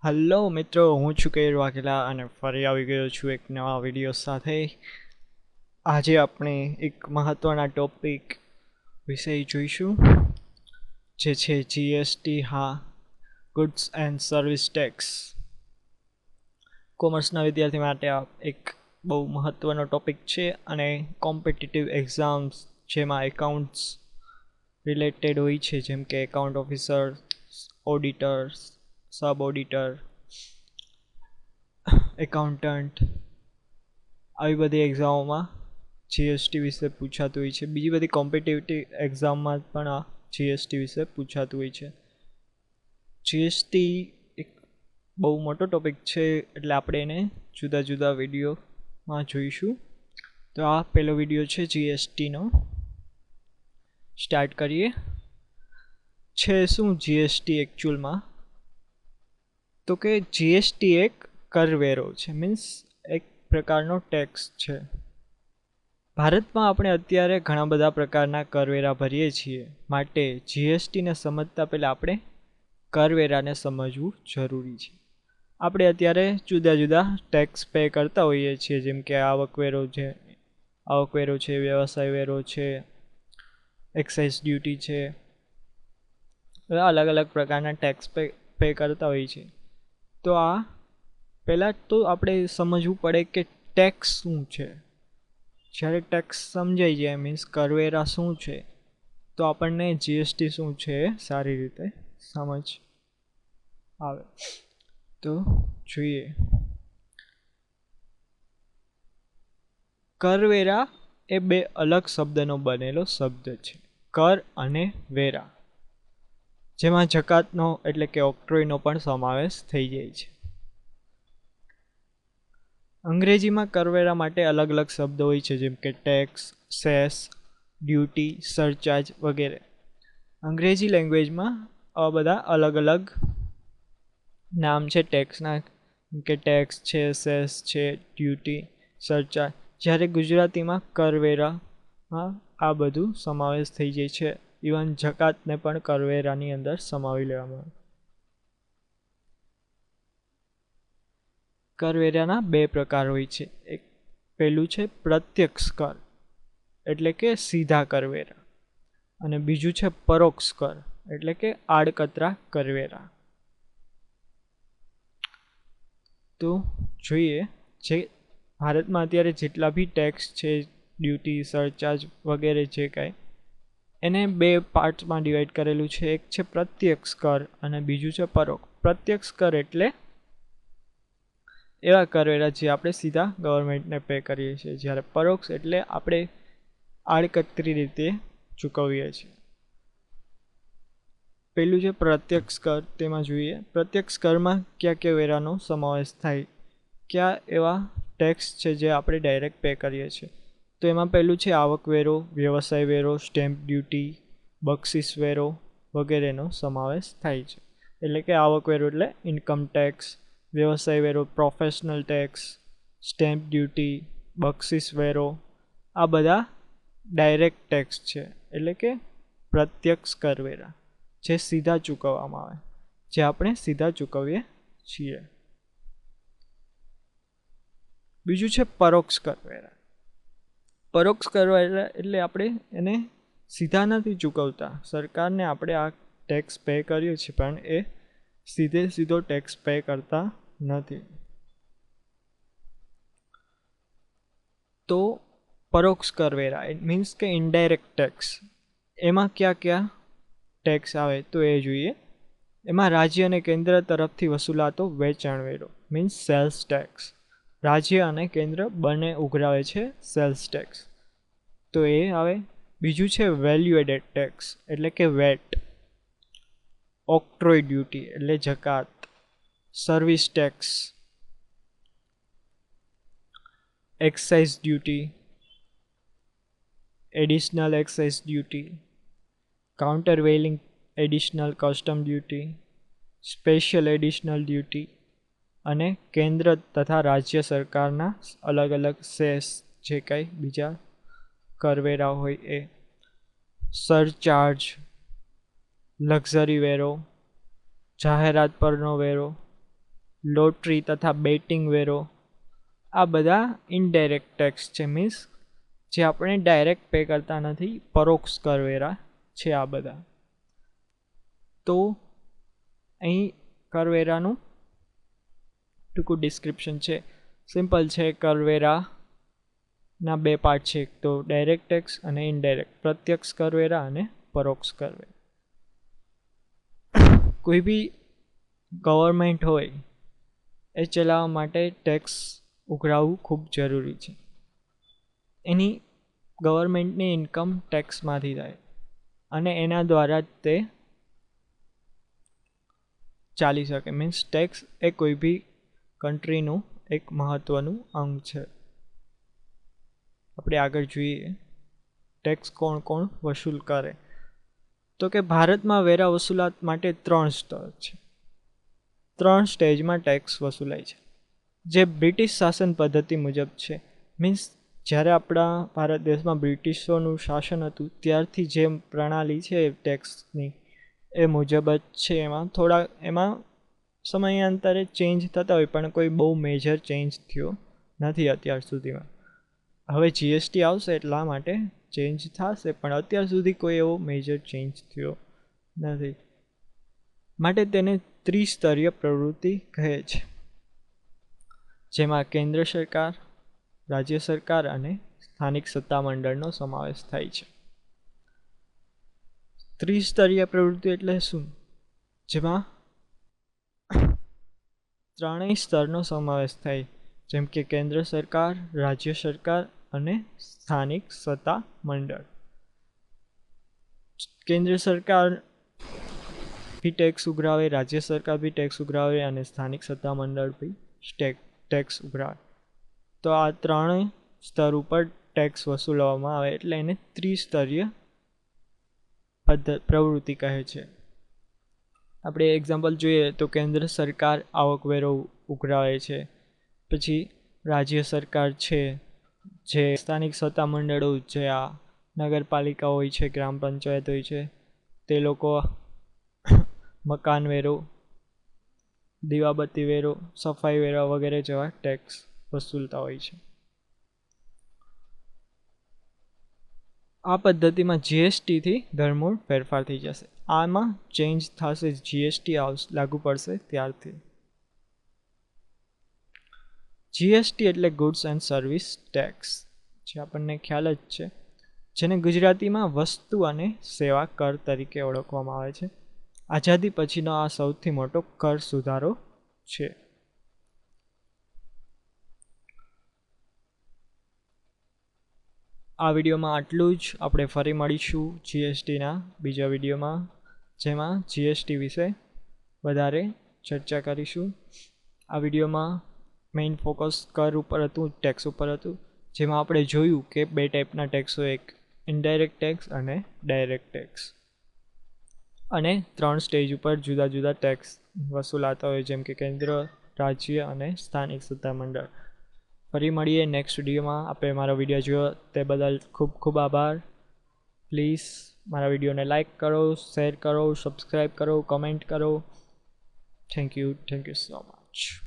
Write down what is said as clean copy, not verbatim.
Hello મિત્રો, હું છું કેર વાઘેલા અને ફરી આવી ગયો છું એક નવા વિડીયો સાથે. આજે આપણે એક મહત્ત્વના ટોપિક વિશે જોઈશું, જે છે જીએસટી. હા, ગુડ્સ એન્ડ સર્વિસ ટેક્સ. કોમર્સના વિદ્યાર્થી માટે આ એક બહુ મહત્ત્વનો ટોપિક છે અને કોમ્પિટિટિવ એક્ઝામ્સ જેમાં એકાઉન્ટ્સ રિલેટેડ હોય છે, જેમ કે account officer, auditors, sub auditor, accountant, આવી બધી એક્ઝામોમાં જીએસટી વિશે પૂછાતું હોય છે. બીજી બધી કોમ્પિટિટિવ એક્ઝામમાં પણ આ જીએસટી વિશે પૂછાતું હોય છે. જીએસટી એક બહુ મોટો ટોપિક છે, એટલે આપણે એને જુદા જુદા વિડીયોમાં જોઈશું. તો આ પહેલો વિડીયો છે જીએસટીનો. સ્ટાર્ટ કરીએ. છે શું જીએસટી એકચ્યુઅલમાં? તો કે જીએસટી એક કરવેરો છે, મીન્સ એક પ્રકારનો ટેક્સ છે. ભારતમાં આપણે અત્યારે ઘણા બધા પ્રકારના કરવેરા ભરીએ છીએ, માટે જીએસટીને સમજતા પહેલાં આપણે કરવેરાને સમજવું જરૂરી છે. આપણે અત્યારે જુદા જુદા ટેક્સ પે કરતા હોઈએ છીએ, જેમ કે આવકવેરો છે, વ્યવસાય વેરો છે, એક્સાઇઝ ડ્યુટી છે. અલગ અલગ પ્રકારના ટેક્સ પે કરતા હોઈએ છીએ. તો આ પહેલાં તો આપણે સમજવું પડે કે ટેક્સ શું છે. જ્યારે ટેક્સ સમજાઈ જાય, મીન્સ કરવેરા શું છે, તો આપણને જીએસટી શું છે સારી રીતે સમજ આવે. તો જોઈએ. કરવેરા એ બે અલગ શબ્દનો બનેલો શબ્દ છે, કર અને વેરા, જેમાં જકાતનો એટલે કે ઓક્ટ્રોયનો પણ સમાવેશ થઈ જાય છે. અંગ્રેજીમાં કરવેરા માટે અલગ અલગ શબ્દો હોય છે, જેમ કે ટેક્સ, સેસ, ડ્યુટી, સરચાર્જ વગેરે. અંગ્રેજી લેંગ્વેજમાં આ બધા અલગ અલગ નામ છે ટેક્સના, કે ટેક્સ છે, સેસ છે, ડ્યુટી, સરચાર્જ. જ્યારે ગુજરાતીમાં કરવેરામાં આ બધું સમાવેશ થઈ જાય છે. ઇવન જકાતને પણ કરવેરાની અંદર સમાવી લેવામાં આવે. કરવેરાના બે પ્રકાર હોય છે. એક પહેલું છે પ્રત્યક્ષ કર, એટલે કે સીધા કરવેરા, અને બીજું છે પરોક્ષ કર, એટલે કે આડકતરા કરવેરા. તો જોઈએ, જે ભારતમાં અત્યારે જેટલા બી ટેક્સ છે, ડ્યુટી, સરચાર્જ વગેરે જે કાંઈ, એને બે પાર્ટ્સમાં ડિવાઈડ કરેલું છે. એક છે પ્રત્યક્ષ કર અને બીજું છે પરોક્ષ. પ્રત્યક્ષ કર એટલે એવા કરવેરા જે આપણે સીધા ગવર્મેન્ટને પે કરીએ છીએ, જ્યારે પરોક્ષ એટલે આપણે આડકતરી રીતે ચૂકવીએ છીએ. પહેલું છે પ્રત્યક્ષ કર. તેમાં જોઈએ પ્રત્યક્ષ કરમાં કયા કયા વેરાનો સમાવેશ થાય, કયા એવા ટેક્સ છે જે આપણે ડાયરેક્ટ પે કરીએ છીએ. તો એમાં પહેલું છે આવકવેરો, વ્યવસાય વેરો, સ્ટેમ્પ ડ્યુટી, બક્ષિસ વેરો વગેરેનો સમાવેશ થાય છે. એટલે કે આવકવેરો એટલે ઇન્કમ ટેક્સ, વ્યવસાય વેરો પ્રોફેશનલ ટેક્સ, સ્ટેમ્પ ડ્યુટી, બક્ષિસ વેરો, આ બધા ડાયરેક્ટ ટેક્સ છે, એટલે કે પ્રત્યક્ષ કરવેરા, જે સીધા ચૂકવવામાં આવે, જે આપણે સીધા ચૂકવીએ છીએ. બીજું છે પરોક્ષ કરવેરા. પરોક્ષ કરવેરા એટલે આપણે એને સીધા નથી ચૂકવતા. સરકારને આપણે આ ટેક્સ પે કરીએ છીએ, પણ એ સીધો ટેક્સ પે કરતા નથી. તો પરોક્ષ કરવેરા ઇટ મીન્સ કે ઇનડાયરેક્ટ ટેક્સ. એમાં કયા કયા ટેક્સ આવે તો એ જોઈએ. એમાં રાજ્ય અને કેન્દ્ર તરફથી વસૂલાતો વેચાણ વેરો, મીન્સ સેલ્સ ટેક્સ. રાજ્ય અને કેન્દ્ર બંને ઉઘરાવે છે સેલ્સ ટેક્સ, તો એ આવે. બીજું છે વેલ્યુ એડેડ ટેક્સ, એટલે કે વેટ. ઓક્ટ્રોય ડ્યુટી એટલે જકાત. Service tax, excise duty, additional excise duty, countervailing additional custom duty, special additional duty, અને કેન્દ્ર તથા રાજ્ય સરકારના અલગ અલગ સેસ, જે કાંઈ બીજા કરવેરા હોય એ. સરચાર્જ, લક્ઝરી વેરો, જાહેરાત પરનો વેરો, લોટરી તથા બેટિંગ વેરો, આ બધા ઇનડાયરેક્ટ ટેક્સ છે. મીન્સ જે આપણે ડાયરેક્ટ પે કરતા નથી, પરોક્ષ કરવેરા છે આ બધા. તો અહીં કરવેરાનું ટૂંકું ડિસ્ક્રિપ્શન છે. સિમ્પલ છે. કરવેરાના બે પાર્ટ છે, તો ડાયરેક્ટ ટેક્સ અને ઇનડાયરેક્ટ, પ્રત્યક્ષ કરવેરા અને પરોક્ષ કરવેરા. કોઈ બી ગવર્મેન્ટ હોય એ ચલાવવા માટે ટેક્સ ઉઘરાવવું ખૂબ જરૂરી છે. એની ગવર્મેન્ટની ઇન્કમ ટેક્સમાંથી થાય અને એના દ્વારા જ તે ચાલી શકે. મીન્સ ટેક્સ એ કોઈ બી કન્ટ્રીનું એક મહત્ત્વનું અંગ છે. આપણે આગળ જોઈએ ટેક્સ કોણ કોણ વસૂલ કરે. તો કે ભારતમાં વેરા વસૂલાત માટે 3 સ્તર છે. 3 સ્ટેજમાં ટેક્સ વસૂલાય છે, જે બ્રિટિશ શાસન પદ્ધતિ મુજબ છે. મીન્સ જ્યારે આપણા ભારત દેશમાં બ્રિટિશોનું શાસન હતું ત્યારથી જે પ્રણાલી છે ટેક્સની એ મુજબ જ છે. એમાં સમયાંતરે ચેન્જ થતા હોય, પણ કોઈ બહુ મેજર ચેન્જ થયો નથી અત્યાર સુધીમાં. હવે જીએસટી આવશે એટલા માટે ચેન્જ થશે, પણ અત્યાર સુધી કોઈ એવો મેજર ચેન્જ થયો નથી. માટે તેને ત્રિસ્તરીય પ્રવૃત્તિ કહે છે, જેમાં કેન્દ્ર સરકાર, રાજ્ય સરકાર અને સ્થાનિક સત્તામંડળનો સમાવેશ થાય છે. ત્રિસ્તરીય પ્રવૃત્તિ એટલે શું? જેમાં 3 સ્તરનો સમાવેશ થાય, જેમ કે કેન્દ્ર સરકાર, રાજ્ય સરકાર અને સ્થાનિક સત્તા મંડળ. કેન્દ્ર સરકાર બી ટેક્સ ઉઘરાવે, રાજ્ય સરકાર બી ટેક્સ ઉઘરાવે અને સ્થાનિક સત્તા મંડળ બી ટેક્સ ઉઘરાવે. તો આ 3 સ્તર ઉપર ટેક્સ વસૂલવામાં આવે એટલે એને ત્રિસ્તરીય પ્રવૃત્તિ કહે છે. આપણે એક્ઝામ્પલ જોઈએ તો કેન્દ્ર સરકાર આવકવેરો ઉઘરાવે છે, પછી રાજ્ય સરકાર છે, જે સ્થાનિક સત્તા મંડળો છે, આ નગરપાલિકા હોય છે, ગ્રામ પંચાયત હોય છે, તે લોકો મકાન વેરો, દીવાબત્તી વેરો, સફાઈ વેરા વગેરે જેવા ટેક્સ વસૂલતા હોય છે. આ પદ્ધતિમાં જીએસટીથી ધરમૂળ ફેરફાર થઈ જશે. આમાં ચેન્જ થશે, જીએસટી લાગુ પડશે ત્યારથી. જીએસટી એટલે ગુડ્સ એન્ડ સર્વિસ ટેક્સ, જે આપણને ખ્યાલ જ છે, જેને ગુજરાતીમાં વસ્તુ અને સેવા કર તરીકે ઓળખવામાં આવે છે. આઝાદી પછીનો આ સૌથી મોટો કર સુધારો છે. આ વિડીયોમાં આટલું જ. આપણે ફરી મળીશું જીએસટીના બીજા વિડીયોમાં, જેમાં જીએસટી વિશે વધારે ચર્ચા કરીશું. આ વિડીયોમાં મેઇન ફોકસ કર ઉપર હતું, ટેક્સ ઉપર હતું, જેમાં આપણે જોયું કે 2 ટાઈપના ટેક્સ હોય, એક ઇનડાયરેક્ટ ટેક્સ અને ડાયરેક્ટ ટેક્સ, અને 3 સ્ટેજ ઉપર જુદા જુદા ટેક્સ વસૂલાતા હોય, જેમ કે કેન્દ્ર, રાજ્ય અને સ્થાનિક સત્તા મંડળ. ફરી મળીએ નેક્સ્ટ વિડીયોમાં. આપણે મારો વિડીયો જોયો તે બદલ ખૂબ ખૂબ આભાર. પ્લીઝ મારા વિડીયોને લાઈક કરો, શેર કરો, સબસ્ક્રાઈબ કરો, કમેન્ટ કરો. Thank you so much.